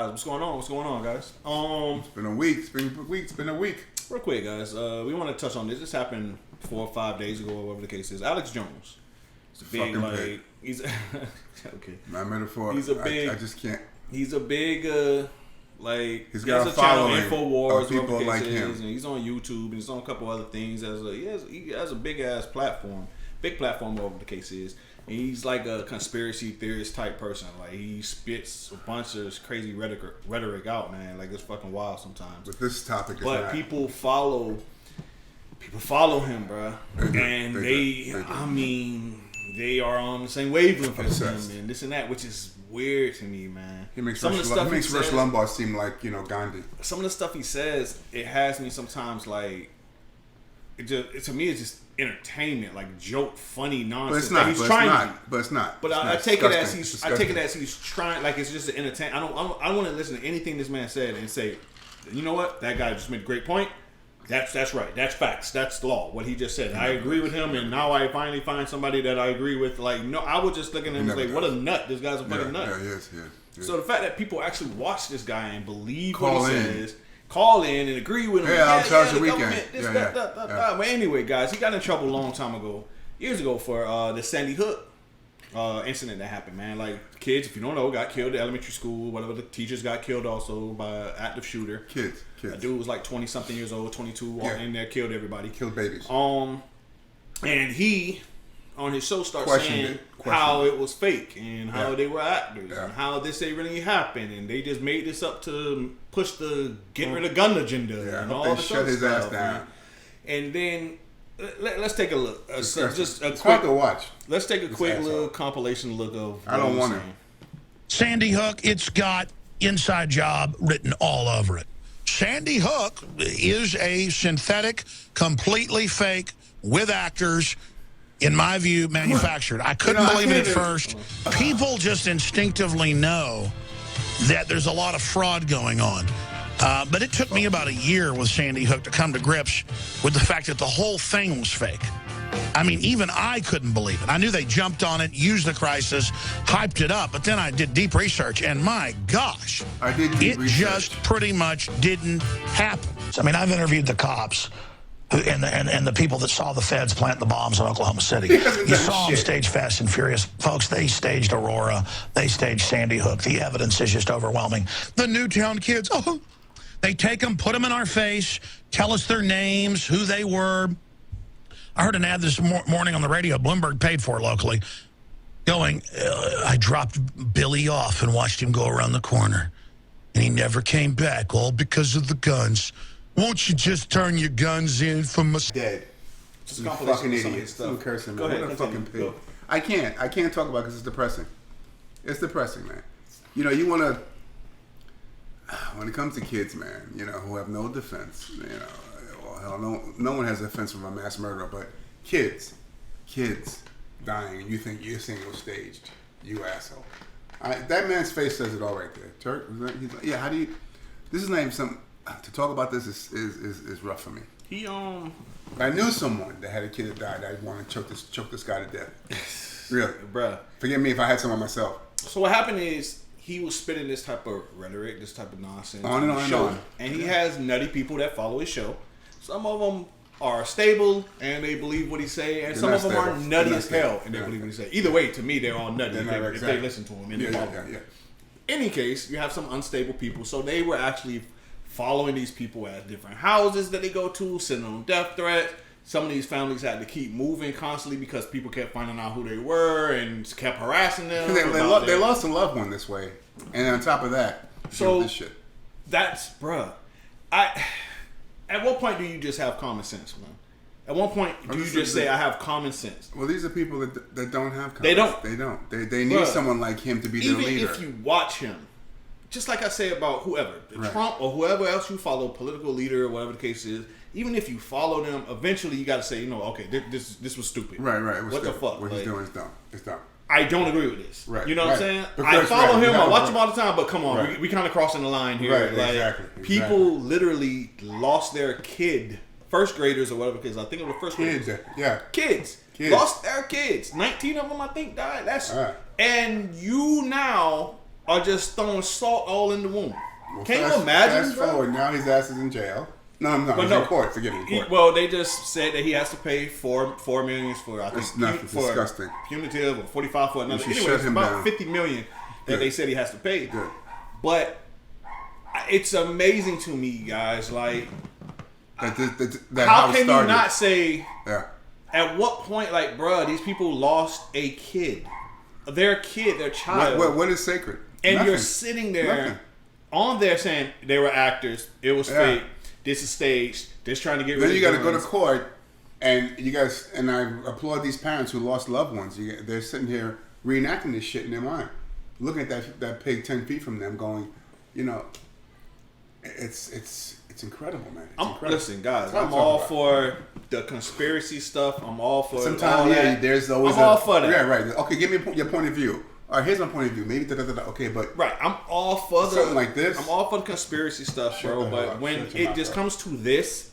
guys. What's going on? What's going on, guys? It's been a week. It's been a week. Real quick, guys. We want to touch on this. This happened 4 or 5 days ago, or whatever the case is. Alex Jones. He's a big, Fucking pig. he's okay. My metaphor. He's a big. I just can't. He's a big, He's got a following Infowars, of people whatever the case like him. is, and he's on YouTube and he's on a couple other things. He has a big ass platform, big platform, whatever the case is. And he's like a conspiracy theorist type person. Like he spits a bunch of crazy rhetoric out, man. Like it's fucking wild sometimes. But this topic is But not. people follow him, bro. And I mean, they are on the same wavelength as him and this and that, which is weird to me, man. He makes Rush Limbaugh seem like, Gandhi. Some of the stuff he says, it has me sometimes like, to me, it's just entertainment, like joke, funny nonsense. But it's not. But it's not. But I take it as he's trying, like it's just an entertain. I don't want to listen to anything this man said and say, you know what, that guy just made a great point. That's right. That's facts. That's the law. What he just said. I agree with him, and now I finally find somebody that I agree with. Like, no, I was just looking at him and like, what a nut. This guy's a fucking nut. Yeah. So the fact that people actually watch this guy and believe what he says, call in and agree with him. I'll charge the weekend. weekend. But anyway, guys, he got in trouble a long time ago, years ago, for the Sandy Hook incident that happened, man. Like kids, if you don't know, got killed at elementary school. Whatever, the teachers got killed also by an active shooter. Kids. A dude was like 20 something years old, 22, walked in there, killed everybody. Killed babies. And he on his show started saying how it was fake and how they were actors and how this ain't really happened and they just made this up to push the get rid of gun agenda and all the shut his ass down. And then let's take a look. Just a quick hard to watch. Let's take a quick little compilation look of. I don't want it. Sandy Hook. It's got inside job written all over it. Sandy Hook is a synthetic, completely fake, with actors, in my view, manufactured. I couldn't believe it at first. People just instinctively know that there's a lot of fraud going on. But it took me about a year with Sandy Hook to come to grips with the fact that the whole thing was fake. I mean, even I couldn't believe it. I knew they jumped on it, used the crisis, hyped it up, but then I did deep research, and my gosh, it just pretty much didn't happen. I mean, I've interviewed the cops and the people that saw the feds plant the bombs in Oklahoma City. You saw them stage Fast and Furious. Folks, they staged Aurora. They staged Sandy Hook. The evidence is just overwhelming. The Newtown kids, they take them, put them in our face, tell us their names, who they were. I heard an ad this morning on the radio, Bloomberg paid for locally, going, I dropped Billy off and watched him go around the corner. And he never came back, all because of the guns. Won't you just turn your guns in from us? Dead. Just you fucking idiot. I'm cursing, man. What a fucking pig. Go. I can't talk about it because it's depressing. It's depressing, man. You want to, when it comes to kids, man, who have no defense, hell, no one has a defense from a mass murderer, but kids dying, and you think you're saying it was staged, you asshole. That man's face says it all right there. Turk, he's like, how do you? This is not even something to talk about. This is rough for me. I knew someone that had a kid that died. I wanted to choke this guy to death. Really, bruh. Forgive me if I had someone myself. So what happened is, he was spitting this type of rhetoric, this type of nonsense on and on. And he has nutty people that follow his show. Some of them are stable and they believe what he say, and some of them are nutty as hell and they believe what he say. Either way, to me, they're all nutty if they listen to him and they follow him. Any case, you have some unstable people, so they were actually following these people at different houses that they go to, sending them death threats. Some of these families had to keep moving constantly because people kept finding out who they were and kept harassing them. They lost a loved one this way, and on top of that, this shit. That's at what point do you just have common sense, man? At what point do you just say I have common sense? Well, these are people that don't have common sense. They don't. They need someone like him to be their leader. Even if you watch him, just like I say about whoever, Trump or whoever else you follow, political leader or whatever the case is, even if you follow them, eventually you got to say, okay, this was stupid. Right. It was what stupid. the fuck? What he's doing is dumb. It's dumb. I don't agree with this. Right. You know what I'm saying? I follow him. I watch him all the time. But come on, we kind of crossing the line here. Right. Exactly. People literally lost their kid, first graders or whatever. Because I think it was the first graders. Kids. Lost their kids. 19 of them, I think, died. And you now are just throwing salt all in the wound. Well, can you imagine? Fast forward, now his ass is in jail. No, he's in court. Forget it. In court. Well, they just said that he has to pay $4 million for, I think, disgusting. Punitive, or 45 for another. Anyway, it's about $50 million that they said he has to pay. Good. But it's amazing to me, guys. Like, how can you not say? Yeah. At what point, like, bruh, these people lost a kid, their child. What is sacred? And Nothing. You're sitting there on there saying they were actors. It was fake. This is staged. Just trying to get rid of Then you got to go to court, and you guys, and I applaud these parents who lost loved ones. They're sitting here reenacting this shit in their mind, looking at that pig 10 feet from them, going, you know, it's incredible, man. Incredible. Listen, guys, I'm all for the conspiracy stuff. I'm all for sometimes. There's always. I'm all for that. Yeah, right. Okay, give me your point of view. All right, here's my point of view. Maybe okay, but right, I'm all for something like this. I'm all for the conspiracy stuff, bro. But when it just comes to this,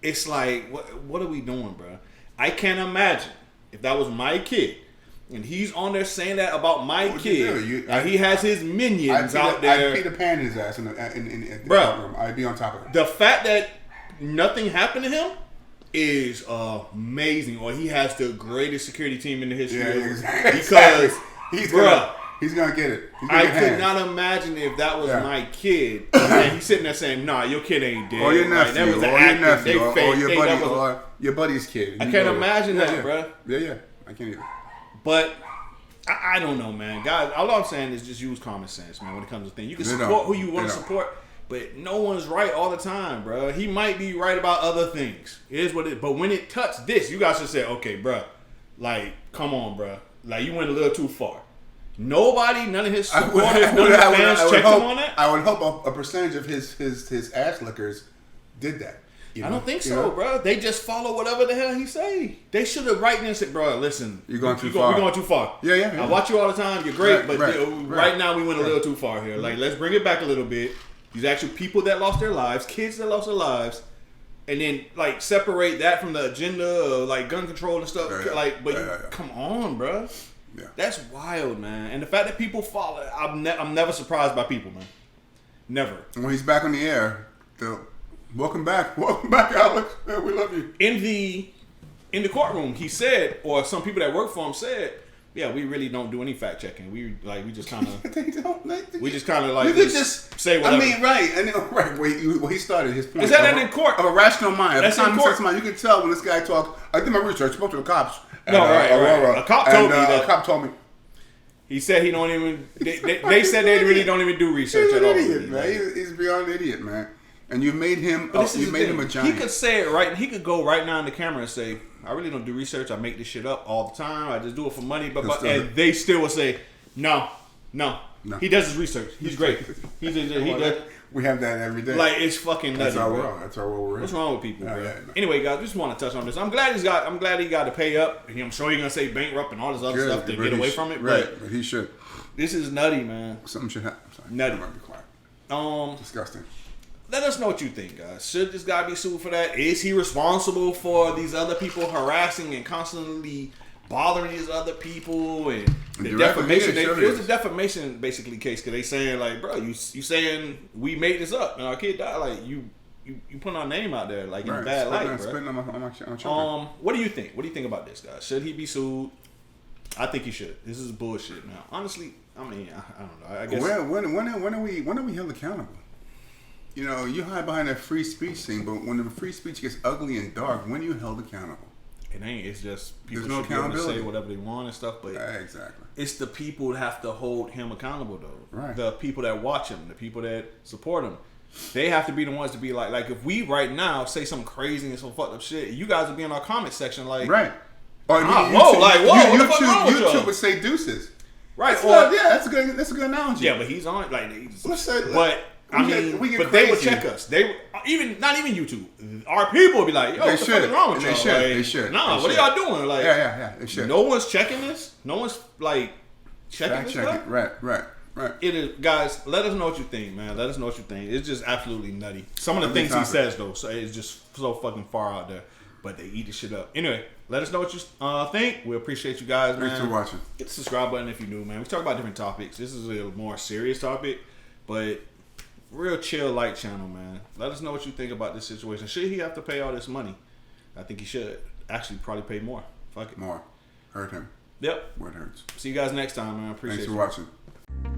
it's like, what are we doing, bro? I can't imagine if that was my kid, and he's on there saying that about my kid. He has his minions out there. I'd Peter Pan his ass in the bro. I'd be on top of it. The fact that nothing happened to him is amazing. Or he has the greatest security team in the history. Yeah, exactly. Because. He's gonna get it. I could not imagine if that was my kid, and he's sitting there saying, "Nah, your kid ain't dead." Or your nephew, or your buddy's kid. I can't imagine that, bro. Yeah, I can't either. But I don't know, man. Guys, all I'm saying is just use common sense, man. When it comes to things, you can support who you want to support, but no one's right all the time, bro. He might be right about other things. It is what it is. But when it touched this, you guys should say, "Okay, bro, like, come on, bro." Like, you went a little too far. None of his supporters, none of his fans checked him on that. I would hope a percentage of his ass lickers did that. I don't think so, bro. They just follow whatever the hell he say. They should have right then said, bro, listen. You're going too far. We're going too far. Yeah. I watch you all the time. You're great. Right now we went a little too far here. Like, let's bring it back a little bit. These actual people that lost their lives, kids that lost their lives. And then, like, separate that from the agenda of, like, gun control and stuff. Come on, bro. Yeah. That's wild, man. And the fact that people follow, I'm never surprised by people, man. Never. When he's back on the air, welcome back, Alex. Man, we love you. In the courtroom, he said, or some people that work for him said, yeah, we really don't do any fact checking. We just kind of, just say whatever. I mean, right, and right. Where he started his point. Is that in court? Of a rational mind. That's in court. You can tell when this guy talks. I did my research. Spoke to the cops. Right. A cop told me that. A cop told me. He said he don't even. They said they really don't even do research at all. He's an idiot, man. He's beyond idiot, man. And you made him. You made him a giant. He could say it right. He could go right now in the camera and say, "I really don't do research. I make this shit up all the time. I just do it for money." And they still would say, "No. He does his research. He's great. He does." We have that every day. Like, it's fucking nutty. That's our world. That's our world we're in. What's wrong with people, bro? No. Anyway, guys, just want to touch on this. I'm glad he got to pay up. I'm sure he's gonna say bankrupt and all this other stuff to get away from it. Right, but he should. This is nutty, man. Something should happen. Nutty. I'm gonna be quiet. Disgusting. Let us know what you think, guys. Should this guy be sued for that? Is he responsible for these other people harassing and constantly bothering these other people and the defamation? It was a defamation basically case because they saying like, bro, you saying we made this up and our kid died. Like you putting our name out there like in a bad light, bro. What do you think? What do you think about this, guys? Should he be sued? I think he should. This is bullshit. Now, honestly, I mean, I don't know. I guess when are we held accountable? You know, you hide behind that free speech thing, but when the free speech gets ugly and dark, when are you held accountable? It ain't. It's just people should be able to say whatever they want and stuff. But exactly, it's the people that have to hold him accountable, though. Right. The people that watch him, the people that support him, they have to be the ones to be like if we right now say some crazy and some fucked up shit, you guys would be in our comment section like, right. Or YouTube would say deuces. Right. That's a good analogy. Yeah, but he's on but they would check us. Not even YouTube. Our people would be like, "Yo, what the fuck is wrong with y'all?" They should. Nah, what are y'all doing? Like, yeah. They should. No one's checking this. No one's like checking this stuff. Right. It is, guys. Let us know what you think, man. Let us know what you think. It's just absolutely nutty. Some of the things he says though, so it's just so fucking far out there. but they eat the shit up. Anyway, let us know what you think. We appreciate you guys, man. Thanks for watching. Hit the subscribe button if you're new, man. We talk about different topics. This is a more serious topic, but real chill, light channel, man. Let us know what you think about this situation. Should he have to pay all this money? I think he should. Actually, probably pay more. Fuck it. More. Hurt him. Yep. What hurts. See you guys next time, man. Appreciate it. Thanks for watching.